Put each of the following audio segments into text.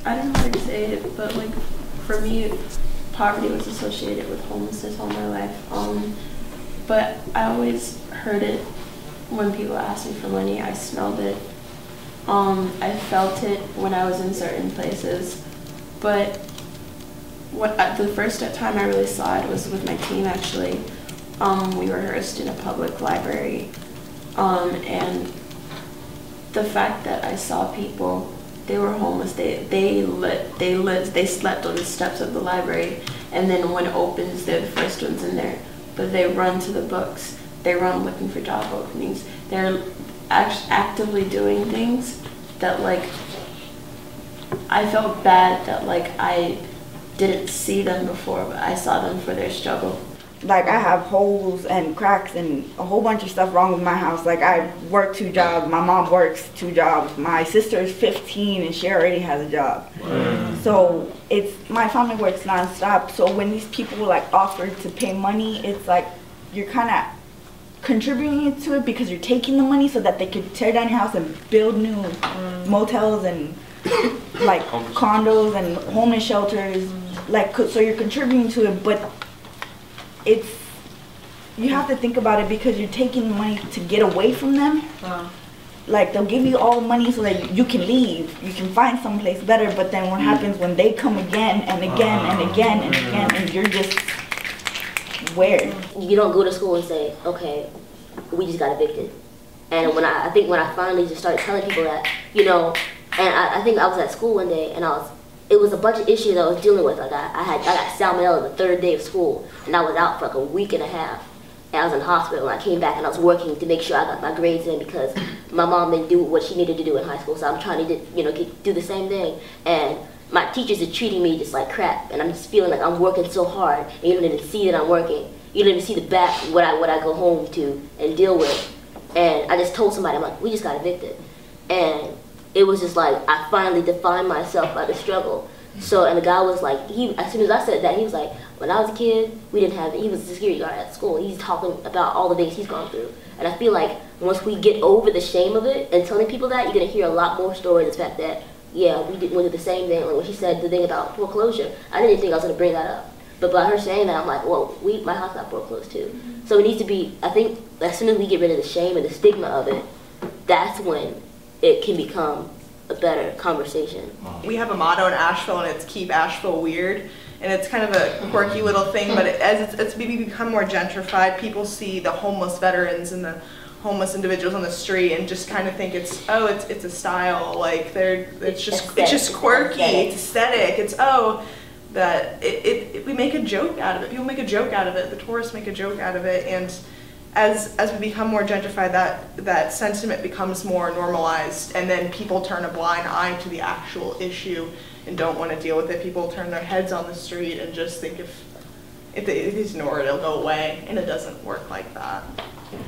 I don't know how to say it, but like for me, poverty was associated with homelessness all my life. But I always heard it when people asked me for money. I smelled it. I felt it when I was in certain places. But the first time I really saw it was with my team, actually. We rehearsed in a public library, and the fact that I saw people, they were homeless. They slept on the steps of the library, and then when it opens, they're the first ones in there. But they run to the books. They run looking for job openings. They're actively doing things that, like, I felt bad that, like, I didn't see them before, but I saw them for their struggle. Like, I have holes and cracks and a whole bunch of stuff wrong with my house. Like, I work 2 jobs, my mom works 2 jobs, my sister is 15 and she already has a job. So my family works nonstop. So when these people like offer to pay money, it's like you're kind of contributing to it because you're taking the money so that they could tear down your house and build new motels and like condos and homeless shelters. Like, so you're contributing to it, but you have to think about it because you're taking the money to get away from them. Like, they'll give you all the money so that you can leave, you can find someplace better, but then what happens when they come again and again and again and again, and you're just where? You don't go to school and say, okay, we just got evicted. And when I think when I finally just started telling people that, you know, and I think I was at school one day and it was a bunch of issues I was dealing with. Like I got salmonella the 3rd day of school, and I was out for like a week and a half. And I was in the hospital, and I came back and I was working to make sure I got my grades in because my mom didn't do what she needed to do in high school. So I'm trying to, you know, do the same thing. And my teachers are treating me just like crap, and I'm just feeling like I'm working so hard, and you don't even see that I'm working. You don't even see the back what I go home to and deal with. And I just told somebody, I'm like, we just got evicted. And it was just like, I finally defined myself by the struggle. So, and the guy was like, as soon as I said that, he was like, when I was a kid, we didn't have, he was a security guard at school. He's talking about all the things he's gone through. And I feel like once we get over the shame of it and telling people that, you're going to hear a lot more stories. The fact that, yeah, we went through the same thing. Like when she said the thing about foreclosure, I didn't think I was going to bring that up. But by her saying that, I'm like, well, my house got foreclosed too. So it needs to be, I think, as soon as we get rid of the shame and the stigma of it, that's when it can become a better conversation. We have a motto in Asheville, and it's keep Asheville weird. And it's kind of a quirky little thing, but as it's become more gentrified, people see the homeless veterans and the homeless individuals on the street and just kind of think it's a style, like it's just quirky, it's aesthetic, we make a joke out of it. People make a joke out of it. The tourists make a joke out of it, and as we become more gentrified, that sentiment becomes more normalized, and then people turn a blind eye to the actual issue and don't want to deal with it. People turn their heads on the street and just think if they ignore it, it'll go away, and it doesn't work like that.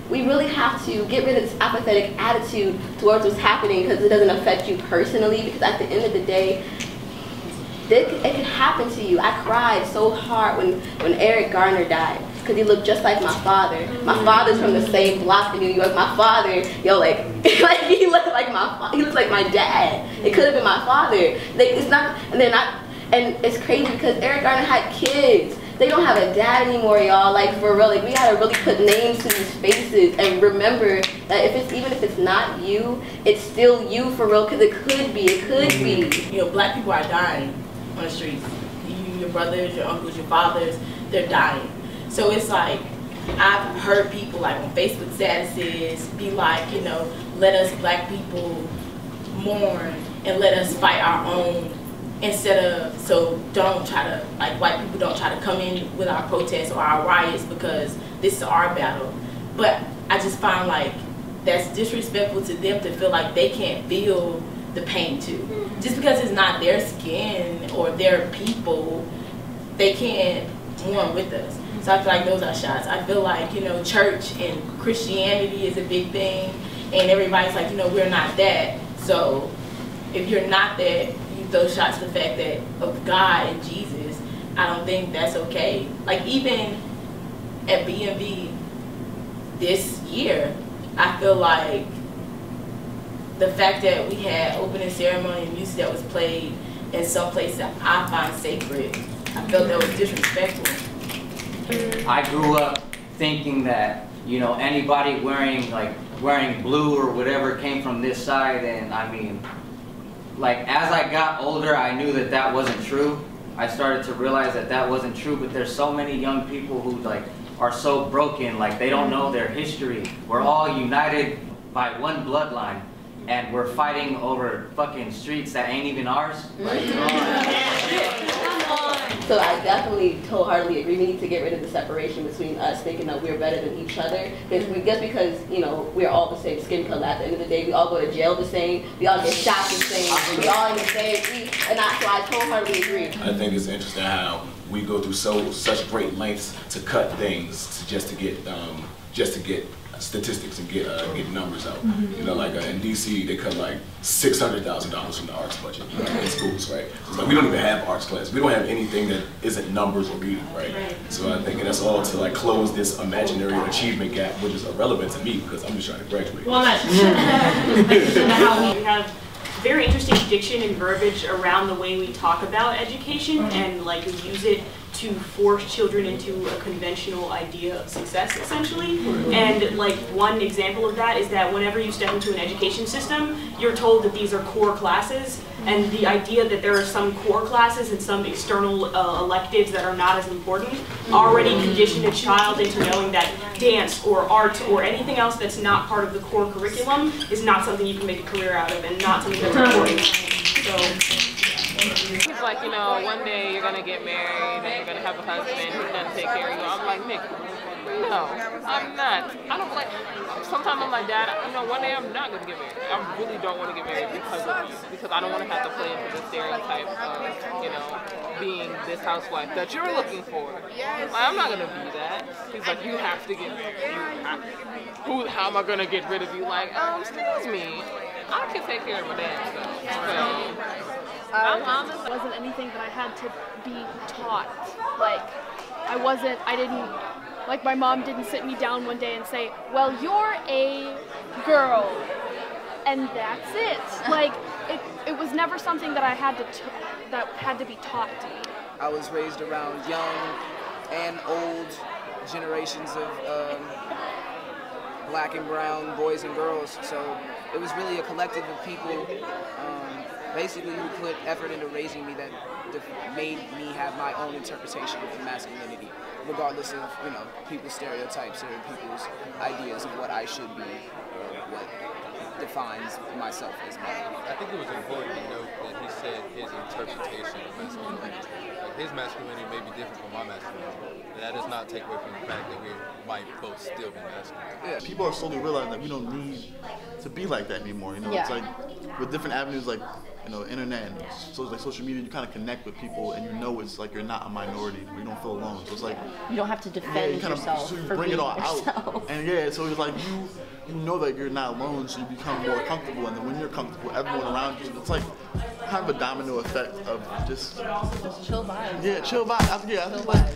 We really have to get rid of this apathetic attitude towards what's happening because it doesn't affect you personally, because at the end of the day, it can happen to you. I cried so hard when Eric Garner died because he looked just like my father. My father's from the same block in New York. My father, he looked like my dad. It could have been my father. And it's crazy because Eric Garner had kids. They don't have a dad anymore, y'all. Like, for real, like, we gotta really put names to these faces and remember that even if it's not you, it's still you for real, because it could be. You know, black people are dying on the streets. Your brothers, your uncles, your fathers, they're dying. So it's like, I've heard people like on Facebook statuses be like, you know, let us black people mourn and let us fight our own, instead of, so don't try to, like, white people don't try to come in with our protests or our riots because this is our battle. But I just find like that's disrespectful to them to feel like they can't feel the pain too. Just because it's not their skin or their people, they can't mourn with us. So I feel like those are shots. I feel like, you know, church and Christianity is a big thing, and everybody's like, you know, we're not that. So if you're not that, you throw shots to the fact that of God and Jesus, I don't think that's okay. Like, even at BMV this year, I feel like the fact that we had opening ceremony and music that was played in some places that I find sacred. I felt that was disrespectful. I grew up thinking that, you know, anybody wearing blue or whatever came from this side, and I mean, like, as I got older, I knew that that wasn't true. I started to realize that that wasn't true, but there's so many young people who, like, are so broken, like, they don't know their history. We're all united by one bloodline, and we're fighting over fucking streets that ain't even ours. Like, So I definitely wholeheartedly agree. We need to get rid of the separation between us thinking that we're better than each other. Just because, you know, we're all the same skin color. At the end of the day, we all go to jail the same. We all get shot the same. We all in the same. So I wholeheartedly agree. I think it's interesting how we go through such great lengths to cut things just to get statistics and get numbers out. You know, like in DC, they cut like $600,000 from the arts budget in schools, right? So like, we don't even have arts class. We don't have anything that isn't numbers or reading, right? So I think that's all to like close this imaginary achievement gap, which is irrelevant to me because I'm just trying to graduate. Well, that's how we have very interesting diction and verbiage around the way we talk about education, and like we use it to force children into a conventional idea of success, essentially. And like one example of that is that whenever you step into an education system, you're told that these are core classes, and the idea that there are some core classes and some external electives that are not as important already condition a child into knowing that dance or art or anything else that's not part of the core curriculum is not something you can make a career out of and not something that's important. So. He's like, you know, one day you're gonna get married and you're gonna have a husband who's gonna take care of you. I'm like, Nick, no, I'm not. I don't like, sometimes I'm like, Dad, you know, one day I'm not gonna get married. I really don't want to get married because of you, because I don't want to have to play into the stereotype of, you know, being this housewife that you're looking for. Like, I'm not gonna be that. He's like, you have to get married. How am I gonna get rid of you? Like, excuse me, I can take care of my dad stuff. So, it wasn't anything that I had to be taught. Like, like my mom didn't sit me down one day and say, well, you're a girl, and that's it. Like, it was never something that I had to be taught to me. I was raised around young and old generations of black and brown boys and girls, so it was really a collective of people basically who put effort into raising me that made me have my own interpretation of masculinity, regardless of, you know, people's stereotypes or people's ideas of what I should be or what defines myself as male. I think it was important to note that he said his interpretation of masculinity. Like, his masculinity may be different from my masculinity. That does not take away from the fact that we might both still be masculine. Yeah, people are slowly realizing that we don't need to be like that anymore. You know, it's like with different avenues like, you know, internet and social media, you kind of connect with people, and you know it's like you're not a minority. You don't feel alone. So it's like you don't have to defend yourself. So you for bring being it all yourself. out, and so it's like you know that you're not alone, so you become more comfortable, and then when you're comfortable, everyone around you, it's like kind of a domino effect of just chill vibes. Yeah, chill vibes. I think like